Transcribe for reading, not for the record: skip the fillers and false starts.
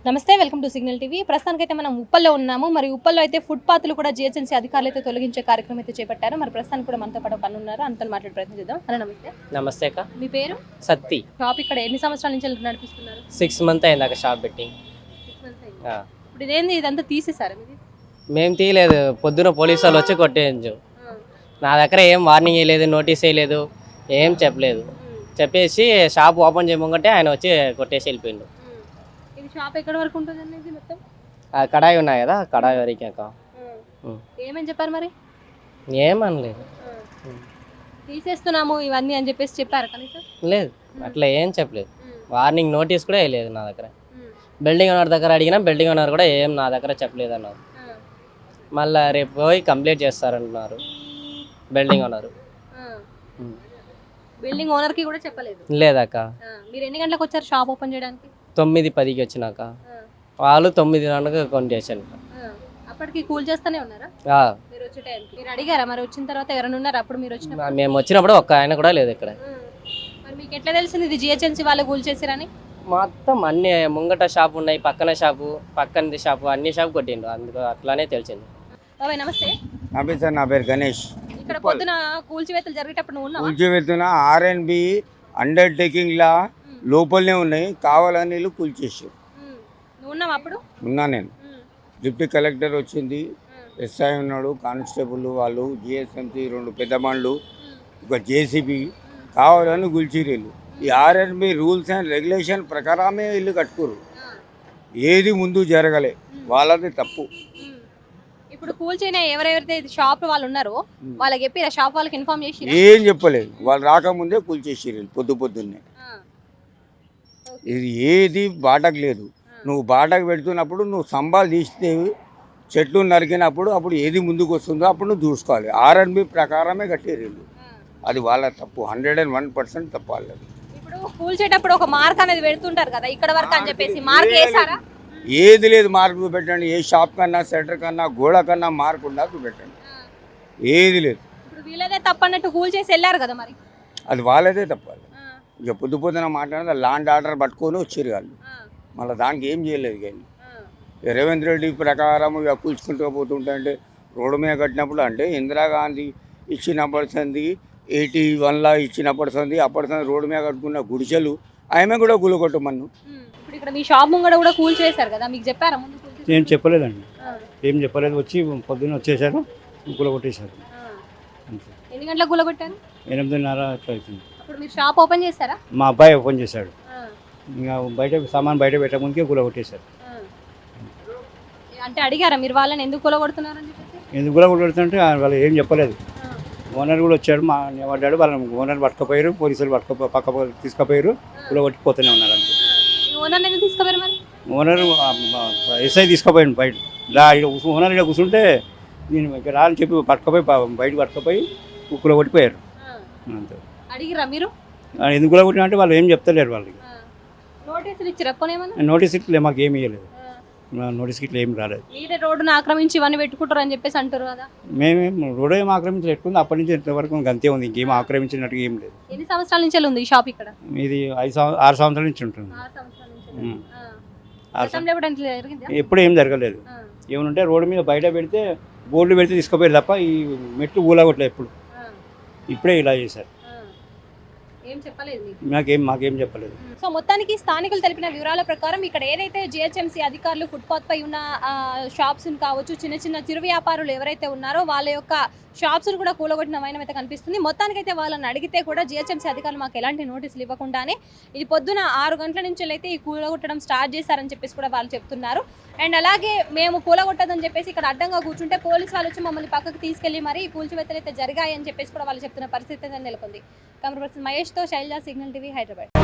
నమస్తే, welcome to signal TV. ప్రస్తుతానికైతే మనం ఉప్పల్లో ఉన్నాము. మరి ఉప్పల్లో అయితే ఫుట్పాత్లు కూడా జిహెచ్ఎంసీ అధికారులు అయితే తొలగించే కార్యక్రమం అయితే చేపట్టారు. మరి ప్రస్తుతానికి కూడా మనతో పాటు పని ఉన్నారు, అంతా మాట్లాడే ప్రయత్నం చేద్దాం. హలో, నమస్తే. నమస్తే అక్క. మీ పేరు? సత్తి. షాప్ ఇక్కడ ఎన్ని సంవత్సరాల నుంచి నడిపిస్తున్నారు? 6 months అయింది అక్క షాప్ పెట్టి. ఇప్పుడు ఇదేంది, ఇదంతా తీసేసారా మీది? మేము తీయలేదు, పొద్దున పోలీసు వాళ్ళు వచ్చి కొట్టేయచ్చు. నా దగ్గర ఏం వార్నింగ్ వేయలేదు, నోటీస్ వేయలేదు, ఏం చెప్పలేదు. చెప్పేసి షాప్ ఓపెన్ చేయమంటే ఆయన వచ్చి కొట్టేసి వెళ్ళిపోయిండు. షాప్ ఎక్కడ వరకు ఉంటుందండి ఇది మొత్తం? కడాయి ఉన్నాయి కదా, కడాయి వరకు అక్క. ఏమని చెప్పారు మరి? ఏమనలేదు, తీసేస్తున్నాము ఇవన్నీ అని చెప్పేసి చెప్పారు కనీసం? లేదు, అట్లా ఏం చెప్పలేదు. వార్నింగ్ నోటీస్ కూడా వేయలేదు నా దగ్గర. బిల్డింగ్ ఓనర్ దగ్గర అడిగినా బిల్డింగ్ ఓనర్ కూడా ఏం నా దగ్గర చెప్పలేదు అన్నారు. మళ్ళీ రేపు పోయి కంప్లీట్ చేస్తారంటున్నారు బిల్డింగ్ ఓనర్. బిల్డింగ్ ఓనర్ కి కూడా చెప్పలేదు? లేదక్క. మీరు ఎన్ని గంటలకు వచ్చారు షాప్ ఓపెన్ చేయడానికి? 9:10కి వచ్చినాక వాళ్ళు 9:00 కొనిచేసాను. అప్పటికి కూల్ చేస్తానే ఉన్నారా మీరు వచ్చే టైంకి? మీరు అడిగారా మరి వచ్చిన తర్వాత ఎవరైనా ఉన్నారు అప్పుడు మీరు వచ్చిన? మేము వచ్చినప్పుడు ఒక్క ఆయన కూడా లేదు ఇక్కడ. మరి మీకు ఎట్లా తెలిసింది ఇది జిహెచ్ఎంసీ వాళ్ళు కూల్ చేసిరని? మొత్తం అన్ని ముంగట షాప్ ఉన్నాయి, పక్కన షాపు, పక్కన షాపు, అన్ని షాప్ కొట్టిండు, అందుకు అట్లానే తెలిసింది. బాబాయ్ నమస్తే. నమస్తే, నా పేరు గణేష్. ఇక్కడ పొద్దున కూల్చివేతలు జరిగేటప్పుడు నువ్వు ఉన్నావా? కూల్చివేతున్న ఆర్ఎన్బి అండర్టేకింగ్ లా లోపలనే ఉన్నాయి, కావాలని వీళ్ళు కూల్చేసారు. నువ్వు ఉన్నావా అప్పుడు? ఉన్నా నేను. డిప్యూటీ కలెక్టర్ వచ్చింది, ఎస్ఐ ఉన్నాడు, కానిస్టేబుల్ వాళ్ళు, జిఎస్ఎంసీ 2 పెద్ద బండ్లు, ఒక జేసీబీ కావాలని కూల్చిరు వీళ్ళు. ఈ ఆర్ఎన్బి రూల్స్ అండ్ రెగ్యులేషన్ ప్రకారమే వీళ్ళు కట్టుకోరు, ఏది ముందు జరగలే, వాళ్ళది తప్పు. ఇప్పుడు కూల్చిన ఎవరెవరైతే షాప్ వాళ్ళు ఉన్నారో వాళ్ళకి చెప్పి షాప్ వాళ్ళకి ఇన్ఫార్మ్ చేసి? ఏం చెప్పలేదు, వాళ్ళు రాకముందే కూల్చేసిరు పొద్దున్నే. ఇది ఏది బాటకు లేదు. నువ్వు బాటకు పెడుతున్నప్పుడు నువ్వు సంబాలు తీస్తే చెట్లు నరికినప్పుడు అప్పుడు ఏది ముందుకు వస్తుందో అప్పుడు నువ్వు చూసుకోవాలి. ఆర్ఎన్బి ప్రకారమే కట్టేరు వీళ్ళు, అది వాళ్ళ తప్పు, 101% తప్పు వాళ్ళది. ఇప్పుడు కూల్చేటప్పుడు ఒక మార్క్ అనేది పెడుతుంటారు కదా, ఇక్కడ వరకు అని చెప్పేసి మార్క్ వేసారా? ఏది లేదు, మార్కు పెట్టండి. ఏ షాప్ కన్నా, సెంటర్ కన్నా, గోడ కన్నా మార్కు ఉండదు పెట్టండి, ఏది లేదు. ఇప్పుడు వీళ్ళదే తప్పన్నట్టు కూల్ చేసి వెళ్ళారు కదా, మరి అది వాళ్ళదే తప్పాలి. ఇక పొద్దున మాట్లాడిన ల్యాండ్ ఆర్డర్ పట్టుకొని వచ్చారు వాళ్ళు, మళ్ళీ దానికి ఏం చేయలేదు. కానీ రేవంత్ రెడ్డి ప్రకారం ఇక కూల్చుకుంటూ పోతుంటే రోడ్డు మీద కట్టినప్పుడు అంటే ఇందిరాగాంధీ ఇచ్చినప్పటిసంది 81లా ఇచ్చినప్పటిసంది అప్పటిసంది రోడ్డు మీద కట్టుకున్న గుడిసెలు ఆమె కూడా కూలగొట్టమన్ను. ఇప్పుడు ఇక్కడ మీ షాప్ ముంగడ కూడా కూల్ చేశారు కదా, మీకు చెప్పారా ముందు? ఏం చెప్పలేదండి, ఏం చెప్పలేదు. వచ్చి పొద్దున్న వచ్చేసారు, కూలగొట్టేశారు. ఎన్ని గంటలకు కూలగొట్టారు? 8:30 అట్లా అవుతుంది. అప్పుడు మీరు షాప్ ఓపెన్ చేశారా? మా అబ్బాయి ఓపెన్ చేశాడు, ఇంకా బయట సామాన్ బయట పెట్టకముందుకే కూలగొట్టేశారు. అంటే అడిగారా మీరు వాళ్ళని ఎందుకు కూలగొడుతున్నారని చెప్పేసి? ఎందుకు కూలగొడుతుంటే వాళ్ళు ఏం చెప్పలేదు. ఓనర్ కూడా వచ్చాడు, మా పడ్డాడు, వాళ్ళని ఓనర్ పట్టుకపోయారు, పోలీసులు పక్క తీసుకుపోయారు, కూలగొట్టిపోతూనే ఉన్నారు అంతే. ఓనర్ ఎందుకు తీసుకుపోయారు మరి? ఓనర్ ఎస్ఐ తీసుకుపోయాడు బయట. ఓనర్ ఇక్కడ కూర్చుంటే నేను ఇక్కడ రాని చెప్పి పట్టుకపోయి బయట పట్టుకపోయి కూలగొట్టిపోయారు అంతే. అడిగిరా మీరు ఎందుకు కూలగొట్టినా అంటే వాళ్ళు ఏం చెప్తలేరు. వాళ్ళకి నోటీసులు ఇచ్చిరా? నోటీస్ ఇట్లా మాకు ఏమి ఇవ్వలేదు, నోటీస్కి ఇట్లా ఏమి రాలేదు. మీరే రోడ్డును ఆక్రమించి ఇవన్నీ పెట్టుకుంటారు అని చెప్పేసి అంటారు కదా. మేమేం రోడ్డు ఏం ఆక్రమించి పెట్టుకుంది, అప్పటి నుంచి ఇంతవరకు అంతే ఉంది, ఇంకేం ఆక్రమించినట్టుగా ఏం లేదు. ఎన్ని సంవత్సరాల నుంచి ఉంది ఈ షాప్ ఇక్కడ? ఇది 6 సంవత్సరాల నుంచి ఉంటుంది. ఎప్పుడు ఏం జరగలేదు. ఏమనుంటే రోడ్డు మీద బయట పెడితే బోర్డులు పెడితే తీసుకుపోయారు తప్ప ఈ మెట్లు ఊలగొట్టలేదు ఎప్పుడు. ఇప్పుడే ఇలా చేశారు, మాకేం చెప్పలేదు. సో మొత్తానికి స్థానికులు తెలిపిన వివరాల ప్రకారం ఇక్కడ ఏదైతే జిహెచ్ఎంసీ అధికారులు ఫుట్పాత్ పై ఉన్న షాప్స్ కావచ్చు, చిన్న చిన్న చిరు వ్యాపారులు ఎవరైతే ఉన్నారో వాళ్ళ యొక్క షాప్స్ కూడా కూలగొట్టిన వైనం అయితే కనిపిస్తుంది. మొత్తానికైతే వాళ్ళని అడిగితే కూడా జిహెచ్ఎంసీ అధికారులు మాకు ఎలాంటి నోటీసులు ఇవ్వకుండానే ఇది పొద్దున 6 గంటల నుంచి అయితే ఈ కూలగొట్టడం స్టార్ట్ చేశారని చెప్పేసి కూడా వాళ్ళు చెప్తున్నారు. అండ్ అలాగే మేము కూలగొట్టదని చెప్పేసి ఇక్కడ అడ్డంగా కూర్చుంటే పోలీసు వాళ్ళు వచ్చి మమ్మల్ని పక్కకు తీసుకెళ్లి మరి ఈ కూల్చివేతలు అయితే జరిగాయని చెప్పేసి కూడా వాళ్ళు చెప్తున్న పరిస్థితి అయితే నెలకొంది. కెమెరా పర్సన్ మహేష్తో శైలజ, సిగ్నల్ టీవీ, హైదరాబాద్.